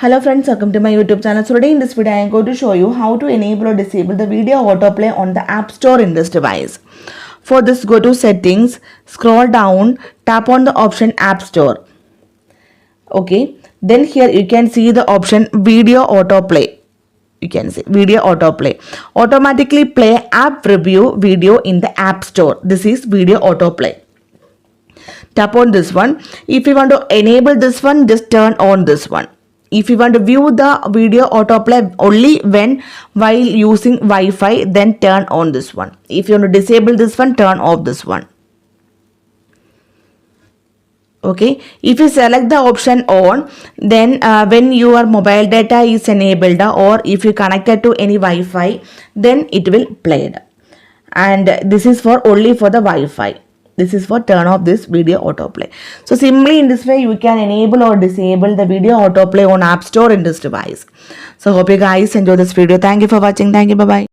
Hello friends, welcome to my YouTube channel. So today in this video I am going to show you how to enable or disable the video autoplay on the App Store in this device. For this, go to settings, scroll down, tap on the option App Store. Okay, then here you can see the option video autoplay. You can see video autoplay. Automatically play app review video in the App Store. This is video autoplay. Tap on this one. If you want to enable this one, just turn on this one. If you want to view the video autoplay only while using Wi-Fi, then turn on this one. If you want to disable this one, turn off this one. Okay, if you select the option on, then when your mobile data is enabled or if you connected to any Wi-Fi, then it will play it. And this is for only for the Wi-Fi. This is for turn off this video autoplay. So simply in this way you can enable or disable the video autoplay on App Store in this device. So hope you guys enjoy this video. Thank you for watching. Thank you. Bye bye.